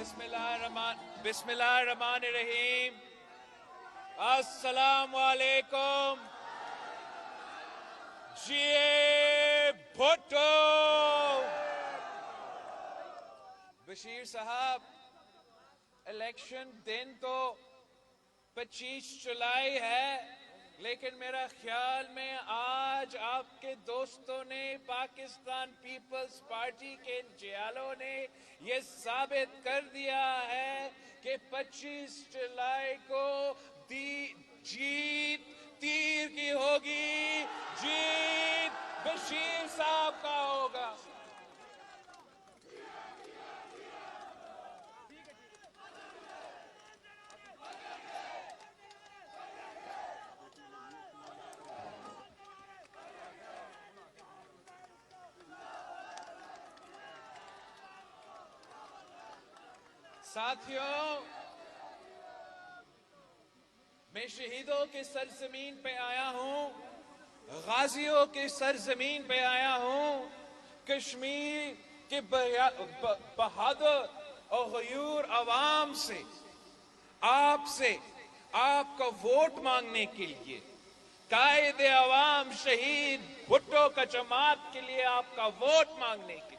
بسم اللہ الرحمن الرحیم. السلام علیکم. جی بھٹو. بشیر صاحب، الیکشن دن تو 25 جولائی ہے، لیکن میرا خیال میں آج آپ کے دوستوں نے، پاکستان پیپلز پارٹی کے جیالوں نے یہ ثابت کر دیا ہے کہ 25 جولائی کو جیت تیر کی ہوگی، جیت بشیر صاحب کا ہوگا. ساتھیوں، میں شہیدوں کے سرزمین پہ آیا ہوں، غازیوں کے سرزمین پہ آیا ہوں، کشمیر کے بہادر اور غیور عوام سے، آپ کا ووٹ مانگنے کے لیے، قائد عوام شہید بھٹو کا جماعت کے لیے آپ کا ووٹ مانگنے کے لیے،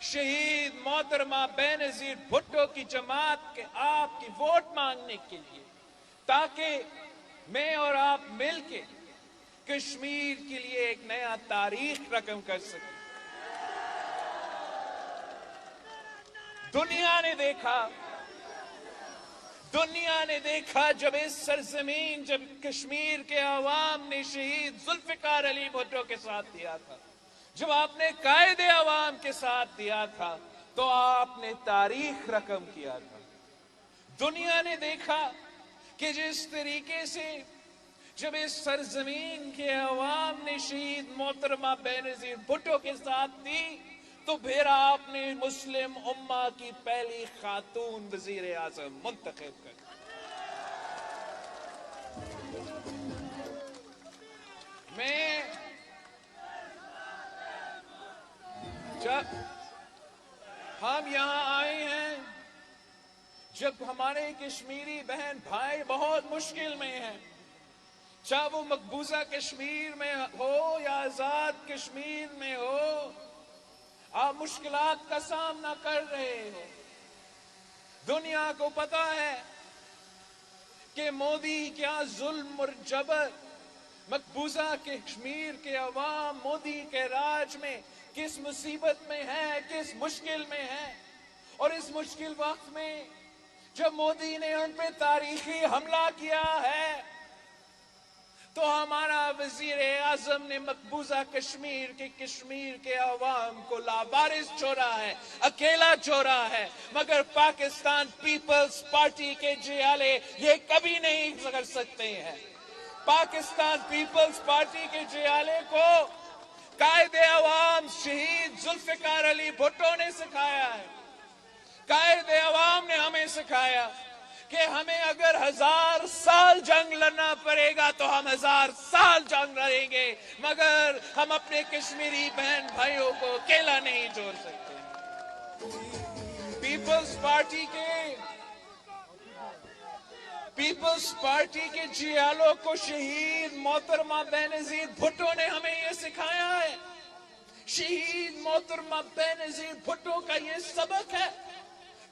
شہید محترمہ بینظیر بھٹو کی جماعت کے آپ کی ووٹ مانگنے کے لیے، تاکہ میں اور آپ مل کے کشمیر کے لیے ایک نیا تاریخ رقم کر سکیں. دنیا نے دیکھا جب اس سرزمین، جب کشمیر کے عوام نے شہید ذوالفقار علی بھٹو کے ساتھ دیا تھا، جب آپ نے قائد عوام کے ساتھ دیا تھا، تو آپ نے تاریخ رقم کیا تھا. دنیا نے دیکھا کہ جس طریقے سے جب اس سرزمین کے عوام نے شہید محترمہ بینظیر بھٹو کے ساتھ دی، تو پھر آپ نے مسلم امہ کی پہلی خاتون وزیر اعظم منتخب کر. جب ہم یہاں آئے ہیں، جب ہمارے کشمیری بہن بھائی بہت مشکل میں ہیں، چاہے وہ مقبوضہ کشمیر میں ہو یا آزاد کشمیر میں ہو، آپ مشکلات کا سامنا کر رہے ہو. دنیا کو پتا ہے کہ مودی کیا ظلم اور جبر، مقبوضہ کشمیر کے عوام مودی کے راج میں کس مصیبت میں ہے، کس مشکل میں ہے. اور اس مشکل وقت میں جب مودی نے ان پہ تاریخی حملہ کیا ہے، تو ہمارا وزیر اعظم نے مقبوضہ کشمیر کے عوام کو لاوارث چھوڑا ہے، اکیلا چھوڑا ہے. مگر پاکستان پیپلز پارٹی کے جیالے یہ کبھی نہیں کر سکتے ہیں. پاکستان پیپلز پارٹی کے جیالے کو قائد عوام شہید ذوالفقار علی بھٹو نے سکھایا ہے. قائد عوام نے ہمیں سکھایا کہ ہمیں اگر 1000 سال جنگ لڑنا پڑے گا تو ہم 1000 سال جنگ لڑیں گے، مگر ہم اپنے کشمیری بہن بھائیوں کو اکیلا نہیں چھوڑ سکتے. پیپلز پارٹی کے جیالوں کو شہید محترمہ بینظیر بھٹو نے ہمیں یہ سکھایا ہے. شہید محترمہ بینظیر بھٹو کا یہ سبق ہے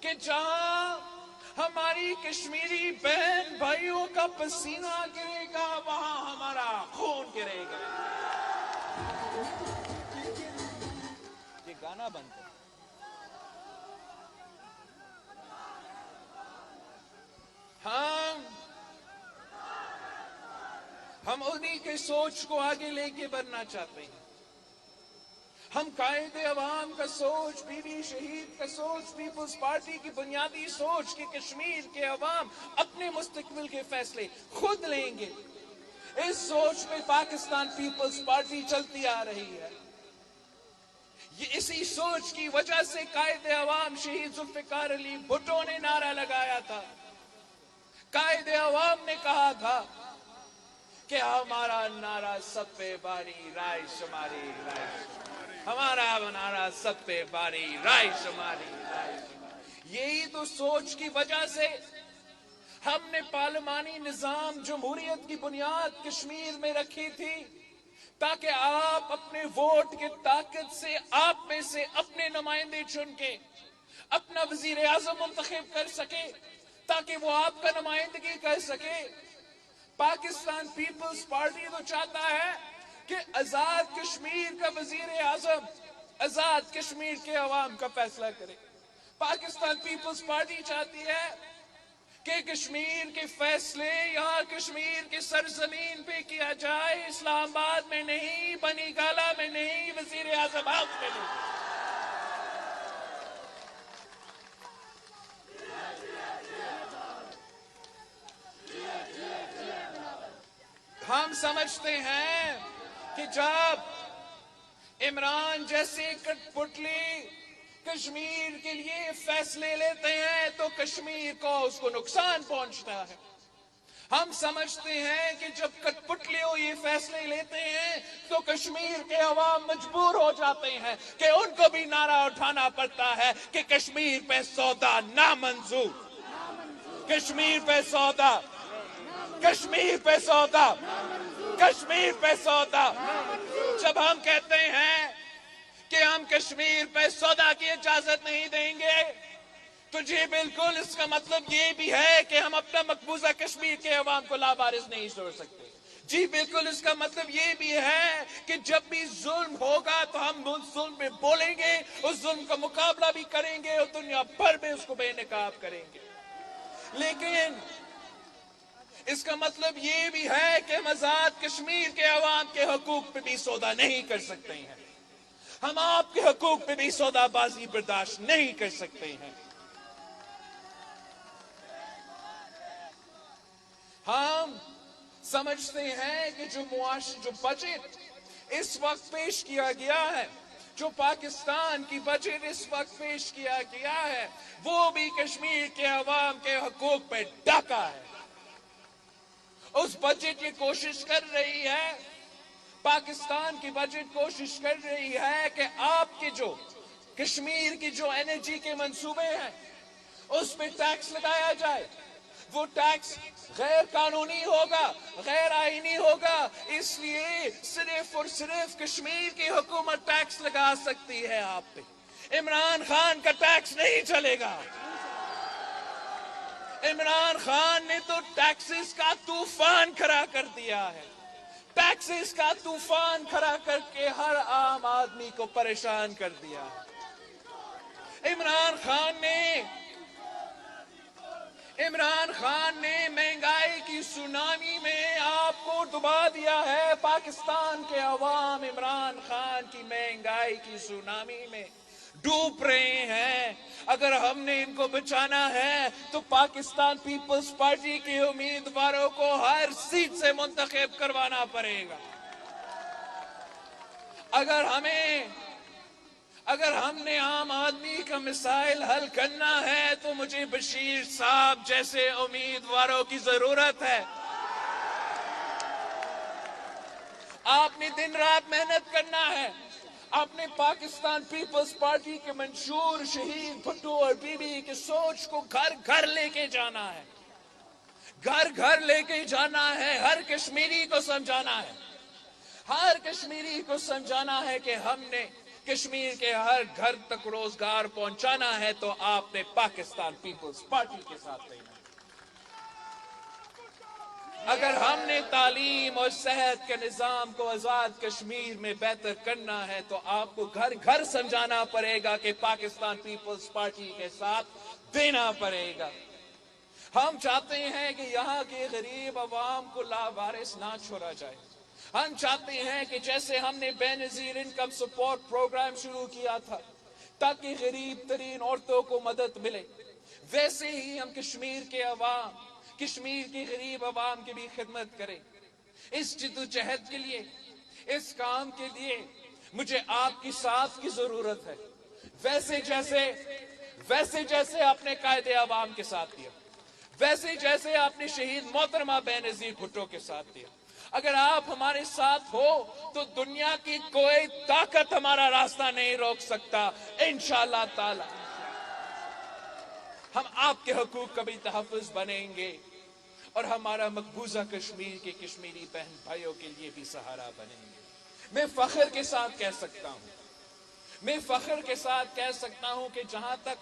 کہ جہاں ہماری کشمیری بہن بھائیوں کا پسینہ گرے گا، وہاں ہمارا خون گرے گا. یہ گانا بند ہے. ہم انہی کے سوچ کو آگے لے کے بڑھنا چاہتے ہیں. ہم قائد عوام کا سوچ، بی بی شہید کا سوچ، پیپلز پارٹی کی بنیادی سوچ کہ کشمیر کے عوام اپنے مستقبل کے فیصلے خود لیں گے، اس سوچ میں پاکستان پیپلز پارٹی چلتی آ رہی ہے. یہ اسی سوچ کی وجہ سے قائد عوام شہید ذوالفقار علی بھٹو نے نعرہ لگایا تھا. قائد عوام نے کہا تھا کہ ہمارا نعرہ سب پہ باری رائے شماری، ہمارا نعرہ سب پہ باری رائے شماری. یہی تو سوچ کی وجہ سے ہم نے پارلیمانی نظام جمہوریت کی بنیاد کشمیر میں رکھی تھی، تاکہ آپ اپنے ووٹ کے طاقت سے آپ میں سے اپنے نمائندے چن کے اپنا وزیر اعظم منتخب کر سکے، تاکہ وہ آپ کا نمائندگی کر سکے۔ پاکستان پیپلز پارٹی تو چاہتا ہے کہ آزاد کشمیر کا وزیر اعظم آزاد کشمیر کے عوام کا فیصلہ کرے۔ پاکستان پیپلز پارٹی چاہتی ہے کہ کشمیر کے فیصلے یہاں کشمیر کی سرزمین پہ کیا جائے، اسلام آباد میں نہیں، بنی گالہ میں نہیں، وزیر اعظم ہاؤس میں نہیں۔ ہم سمجھتے ہیں کہ جب عمران جیسے کٹ پتلی کشمیر کے لیے فیصلے لیتے ہیں تو کشمیر کو اس کو نقصان پہنچتا ہے۔ ہم سمجھتے ہیں کہ جب کٹ پتلیوں یہ فیصلے لیتے ہیں تو کشمیر کے عوام مجبور ہو جاتے ہیں کہ ان کو بھی نعرہ اٹھانا پڑتا ہے کہ کشمیر پہ سودا نامنظور، کشمیر پہ سودا، کشمیر پہ سودا، کشمیر پہ سودا۔ جب ہم کہتے ہیں کہ ہم کشمیر پہ سودا کی اجازت نہیں دیں گے تو جی بالکل اس کا مطلب یہ بھی ہے کہ ہم اپنا مقبوضہ کشمیر کے عوام کو لاوارث نہیں چھوڑ سکتے۔ جی بالکل اس کا مطلب یہ بھی ہے کہ جب بھی ظلم ہوگا تو ہم اس ظلم پہ بولیں گے، اس ظلم کا مقابلہ بھی کریں گے اور دنیا بھر میں اس کو بے نقاب کریں گے۔ لیکن اس کا مطلب یہ بھی ہے کہ ہم آزاد کشمیر کے عوام کے حقوق پہ بھی سودا نہیں کر سکتے ہیں، ہم آپ کے حقوق پہ بھی سودا بازی برداشت نہیں کر سکتے ہیں۔ ہم سمجھتے ہیں کہ جو بجٹ اس وقت پیش کیا گیا ہے، جو پاکستان کی بجٹ اس وقت پیش کیا گیا ہے، وہ بھی کشمیر کے عوام کے حقوق پہ ڈاکہ ہے۔ اس بجٹ یہ کوشش کر رہی ہے، پاکستان کی بجٹ کوشش کر رہی ہے کہ آپ کے جو کشمیر کی جو انرجی کے منصوبے ہیں اس پہ ٹیکس لگایا جائے۔ وہ ٹیکس غیر قانونی ہوگا، غیر آئینی ہوگا، اس لیے صرف اور صرف کشمیر کی حکومت ٹیکس لگا سکتی ہے آپ پہ۔ عمران خان کا ٹیکس نہیں چلے گا۔ عمران خان نے تو ٹیکسز کا طوفان کھڑا کر دیا ہے، ٹیکسز کا طوفان کھڑا کر کے ہر عام آدمی کو پریشان کر دیا ہے۔ عمران خان نے مہنگائی کی سونامی میں آپ کو ڈبا دیا ہے۔ پاکستان کے عوام عمران خان کی مہنگائی کی سونامی میں ڈوب رہے ہیں۔ اگر ہم نے ان کو بچانا ہے تو پاکستان پیپلز پارٹی کے امیدواروں کو ہر سیٹ سے منتخب کروانا پڑے گا۔ اگر ہم نے عام آدمی کا مسائل حل کرنا ہے تو مجھے بشیر صاحب جیسے امیدواروں کی ضرورت ہے۔ آپ نے دن رات محنت کرنا ہے، آپ نے پاکستان پیپلز پارٹی کے منشور شہید بھٹو اور بی بی کی سوچ کو گھر گھر لے کے جانا ہے، گھر گھر لے کے جانا ہے، ہر کشمیری کو سمجھانا ہے، ہر کشمیری کو سمجھانا ہے کہ ہم نے کشمیر کے ہر گھر تک روزگار پہنچانا ہے تو آپ نے پاکستان پیپلز پارٹی کے ساتھ دینا ہے۔ اگر ہم نے تعلیم اور صحت کے نظام کو آزاد کشمیر میں بہتر کرنا ہے تو آپ کو گھر گھر سمجھانا پڑے گا کہ پاکستان پیپلز پارٹی کے ساتھ دینا پڑے گا۔ ہم چاہتے ہیں کہ یہاں کے غریب عوام کو لاوارث نہ چھوڑا جائے۔ ہم چاہتے ہیں کہ جیسے ہم نے بے نظیر انکم سپورٹ پروگرام شروع کیا تھا تاکہ غریب ترین عورتوں کو مدد ملے، ویسے ہی ہم کشمیر کی غریب عوام کی بھی خدمت کریں۔ اس جدوجہد کے لیے، اس کام کے لیے مجھے آپ کی ساتھ کی ضرورت ہے، ویسے جیسے آپ نے قائد عوام کے ساتھ دیا، ویسے جیسے آپ نے شہید محترمہ بے نظیر بھٹو کے ساتھ دیا۔ اگر آپ ہمارے ساتھ ہو تو دنیا کی کوئی طاقت ہمارا راستہ نہیں روک سکتا، انشاءاللہ تعالی۔ ہم آپ کے حقوق کا بھی تحفظ بنیں گے اور ہمارا مقبوضہ کشمیر کے کشمیری بہن بھائیوں کے لیے بھی سہارا بنیں گے۔ میں فخر کے ساتھ کہہ سکتا ہوں، میں فخر کے ساتھ کہہ سکتا ہوں کہ جہاں تک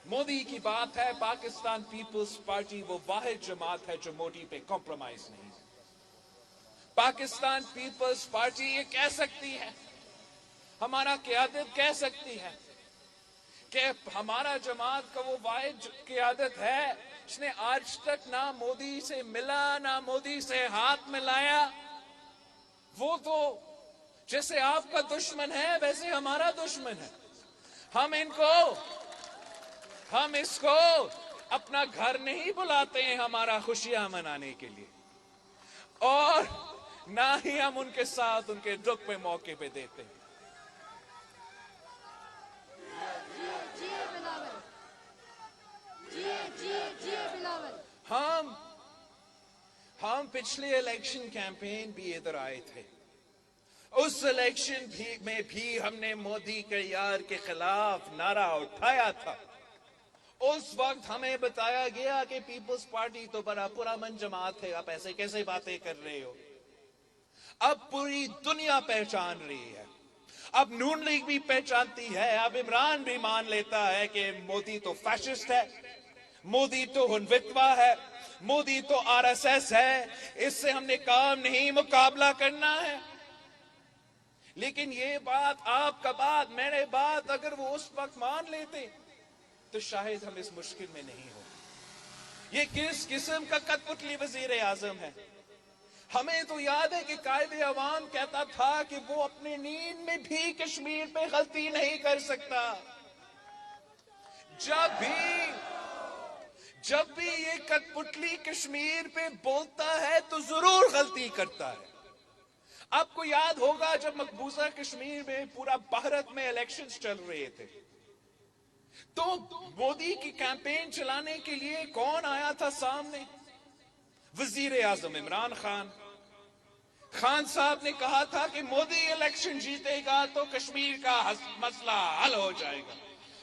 مودی کی بات ہے، پاکستان پیپلز پارٹی وہ واحد جماعت ہے جو مودی پہ کمپرومائز نہیں ہے۔ پاکستان پیپلز پارٹی یہ کہہ سکتی ہے، ہمارا قیادت کہہ سکتی ہے کہ ہمارا جماعت کا وہ واحد قیادت ہے جس نے آج تک نہ مودی سے ملا، نہ مودی سے ہاتھ ملایا۔ وہ تو جیسے آپ کا دشمن ہے ویسے ہمارا دشمن ہے۔ ہم اس کو اپنا گھر نہیں بلاتے ہیں ہمارا خوشیاں منانے کے لیے، اور نہ ہی ہم ان کے ساتھ ان کے دکھ پہ موقع پہ دیتے ہیں۔ ہم پچھلے الیکشن کیمپین بھی ادھر آئے تھے، اس الیکشن میں بھی ہم نے مودی کے یار کے خلاف نعرہ اٹھایا تھا۔ اس وقت ہمیں بتایا گیا کہ پیپلز پارٹی تو بڑا پرامن جماعت ہے، آپ ایسے کیسے باتیں کر رہے ہو؟ اب پوری دنیا پہچان رہی ہے، اب نون لیگ بھی پہچانتی ہے، اب عمران بھی مان لیتا ہے کہ مودی تو فیشسٹ ہے، مودی تو ہنوتوا ہے، مودی تو RSS ہے، اس سے ہم نے کام نہیں، مقابلہ کرنا ہے۔ لیکن یہ بات، آپ کا بات، میرے بات اگر وہ اس وقت مان لیتے تو شاید ہم اس مشکل میں نہیں ہو۔ یہ کس قسم کا کٹ پتلی وزیر اعظم ہے؟ ہمیں تو یاد ہے کہ قائد عوام کہتا تھا کہ وہ اپنے نیند میں بھی کشمیر پہ غلطی نہیں کر سکتا۔ جب بھی یہ کٹ پتلی کشمیر پہ بولتا ہے تو ضرور غلطی کرتا ہے۔ آپ کو یاد ہوگا جب مقبوضہ کشمیر میں پورا بھارت میں الیکشنز چل رہے تھے تو مودی کی کیمپین چلانے کے لیے کون آیا تھا سامنے؟ وزیر اعظم عمران خان۔ خان صاحب نے کہا تھا کہ مودی الیکشن جیتے گا تو کشمیر کا مسئلہ حل ہو جائے گا،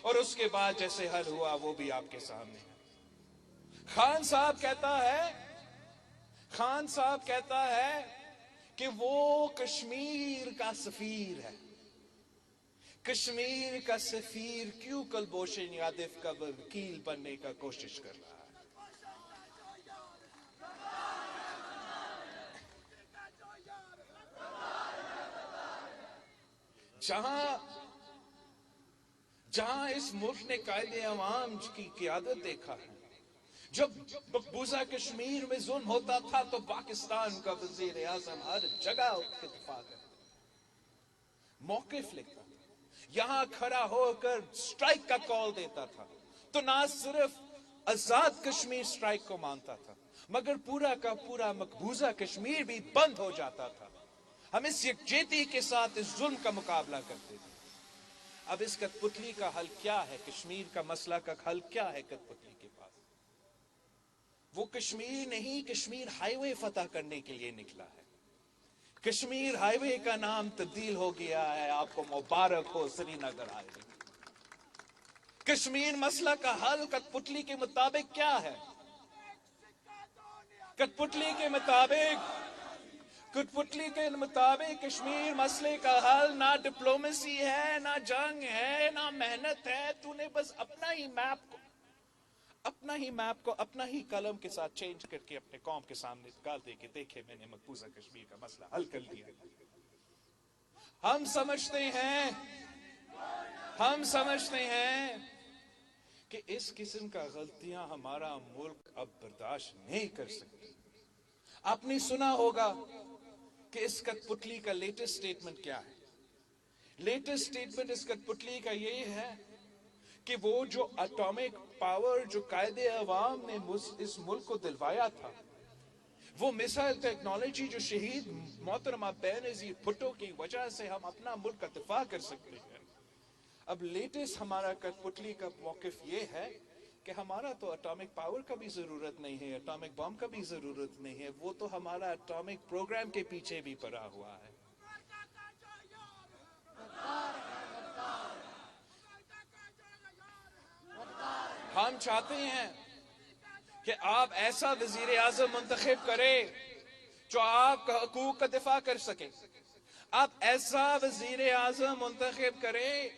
اور اس کے بعد جیسے حل ہوا وہ بھی آپ کے سامنے ہے۔ خان صاحب کہتا ہے کہ وہ کشمیر کا سفیر ہے۔ کشمیر کا سفیر کیوں کلبھوشن یادو کا وکیل بننے کا کوشش کر رہا ہے؟ جہاں اس ملک نے قائد عوام کی قیادت دیکھا ہے، جب مقبوضہ کشمیر میں ظلم ہوتا تھا تو پاکستان کا وزیر اعظم ہر جگہ اس کے دفاع کرتا، موقف لیتا تھا، یہاں کھڑا ہو کر سٹرائک کا کال دیتا تھا، تو نہ صرف آزاد کشمیر سٹرائک کو مانتا تھا مگر پورا کا پورا مقبوضہ کشمیر بھی بند ہو جاتا تھا۔ ہم اس یکجہتی کے ساتھ اس ظلم کا مقابلہ کرتے تھے۔ اب اس کٹ پتلی کا حل کیا ہے؟ کشمیر کا مسئلہ کا حل کیا ہے کٹ پتلی کے پاس؟ وہ کشمیر نہیں، کشمیر ہائی وے فتح کرنے کے لیے نکلا ہے۔ کشمیر ہائی وے کا نام تبدیل ہو گیا ہے، آپ کو مبارک ہو، سری نگر ہائی وے۔ کشمیر مسئلہ کا حل کٹ پتلی کے مطابق کیا ہے؟ کٹ پتلی کے مطابق کشمیر مسئلے کا حل نہ ڈپلومیسی ہے، نہ جنگ ہے، نہ محنت ہے۔ تو نے بس اپنا ہی میپ کو اپنا ہی قلم کے ساتھ چینج کر کے اپنے قوم کے سامنے نکال دے کہ دیکھیں میں نے مقبوضہ کشمیر کا مسئلہ حل کر لیا۔ ہم سمجھتے ہیں کہ اس قسم کا غلطیاں ہمارا ملک اب برداشت نہیں کر سکتی۔ آپ نے سنا ہوگا کہ اس کٹ پتلی کا لیٹسٹ سٹیٹمنٹ کیا ہے؟ لیٹسٹ سٹیٹمنٹ اس کٹ پتلی کا یہ ہے کہ وہ جو اٹامک پاور جو قائد عوام نے اس ملک کو دلوایا تھا، وہ میسائل ٹیکنالوجی جو شہید محترمہ بینظیر بھٹو کی وجہ سے ہم اپنا ملک کا دفاع کر سکتے ہیں۔ اب لیٹسٹ ہمارا کٹ پتلی کا موقف یہ ہے کہ ہمارا تو اٹامک پاور کا بھی ضرورت نہیں ہے، اٹامک بم کا بھی ضرورت نہیں ہے، وہ تو ہمارا اٹامک پروگرام کے پیچھے بھی پڑا ہوا ہے۔ ہم چاہتے ہیں کہ آپ ایسا وزیر اعظم منتخب کریں جو آپ کا حقوق کا دفاع کر سکے. آپ ایسا وزیر اعظم منتخب کریں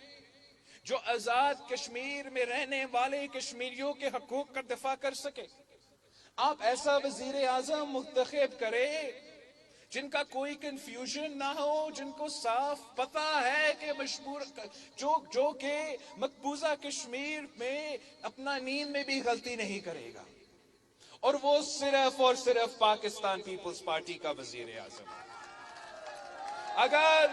جو آزاد کشمیر میں رہنے والے کشمیریوں کے حقوق کا دفاع کر سکے. آپ ایسا وزیر اعظم منتخب کریں جن کا کوئی کنفیوژن نہ ہو، جن کو صاف پتہ ہے کہ جو کہ مقبوضہ کشمیر میں اپنا نیند میں بھی غلطی نہیں کرے گا، اور وہ صرف اور صرف پاکستان پیپلز پارٹی کا وزیر اعظم. اگر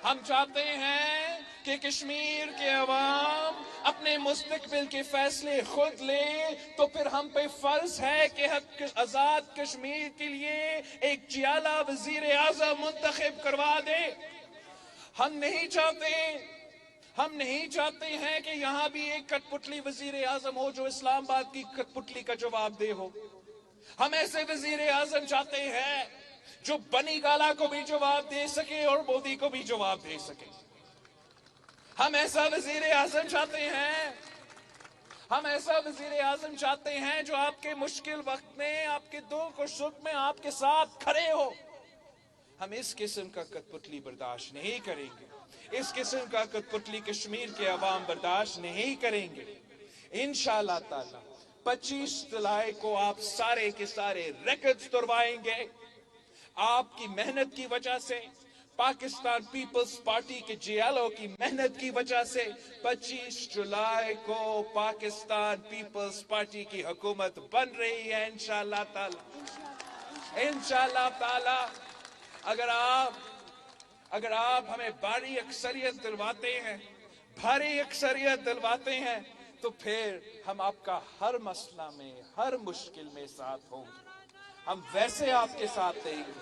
ہم چاہتے ہیں کہ کشمیر کے عوام اپنے مستقبل کے فیصلے خود لیں، تو پھر ہم پہ فرض ہے کہ آزاد کشمیر کے لیے ایک جیالہ وزیر اعظم منتخب کروا دیں. ہم نہیں چاہتے ہیں کہ یہاں بھی ایک کٹ پتلی وزیر اعظم ہو جو اسلام آباد کی کٹ پتلی کا جواب دہ ہو. ہم ایسے وزیر اعظم چاہتے ہیں جو بنی گالا کو بھی جواب دے سکے اور مودی کو بھی جواب دے سکے. ہم ایسا وزیر اعظم چاہتے ہیں جو آپ کے مشکل وقت میں، آپ کے دکھ اور سکھ میں آپ کے ساتھ کھڑے ہو. ہم اس قسم کا کٹ پتلی برداشت نہیں کریں گے. اس قسم کا کٹ پتلی کشمیر کے عوام برداشت نہیں کریں گے. انشاءاللہ تعالی 25 جولائی کو آپ سارے کے سارے ریکارڈز توڑوائیں گے. آپ کی محنت کی وجہ سے، پاکستان پیپلز پارٹی کے جیالوں کی محنت کی وجہ سے 25 جولائی کو پاکستان پیپلز پارٹی کی حکومت بن رہی ہے انشاءاللہ تعالی. انشاءاللہ تعالی اگر آپ ہمیں بھاری اکثریت دلواتے ہیں تو پھر ہم آپ کا ہر مسئلہ میں، ہر مشکل میں ساتھ ہوں گے. ہم ویسے آپ کے ساتھ دیں گے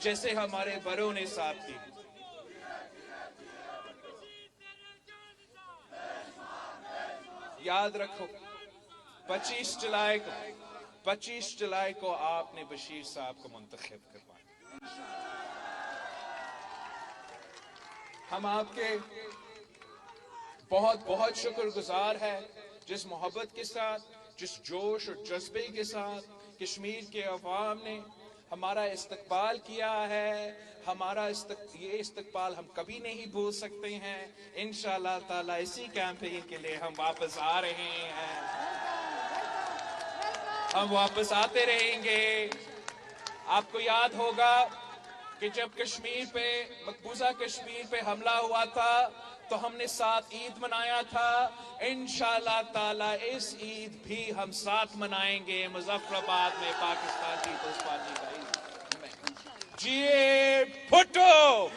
جیسے ہمارے بڑوں نے ساتھ دی. یاد رکھو 25 جولائی کو آپ نے بشیر صاحب کو منتخب کروایا. ہم آپ کے بہت بہت شکر گزار ہیں جس محبت کے ساتھ، جس جوش اور جذبے کے ساتھ کشمیر کے عوام نے ہمارا استقبال کیا ہے. یہ استقبال ہم کبھی نہیں بھول سکتے ہیں. انشاءاللہ تعالی اسی کیمپین کے لیے ہم واپس آ رہے ہیں. ہم واپس آتے رہیں گے. آپ کو یاد ہوگا کہ جب مقبوضہ کشمیر پہ حملہ ہوا تھا تو ہم نے ساتھ عید منایا تھا. انشاءاللہ تعالی اس عید بھی ہم ساتھ منائیں گے مظفر آباد میں پاکستان پیپلز پارٹی کا عید. جیے بھٹو.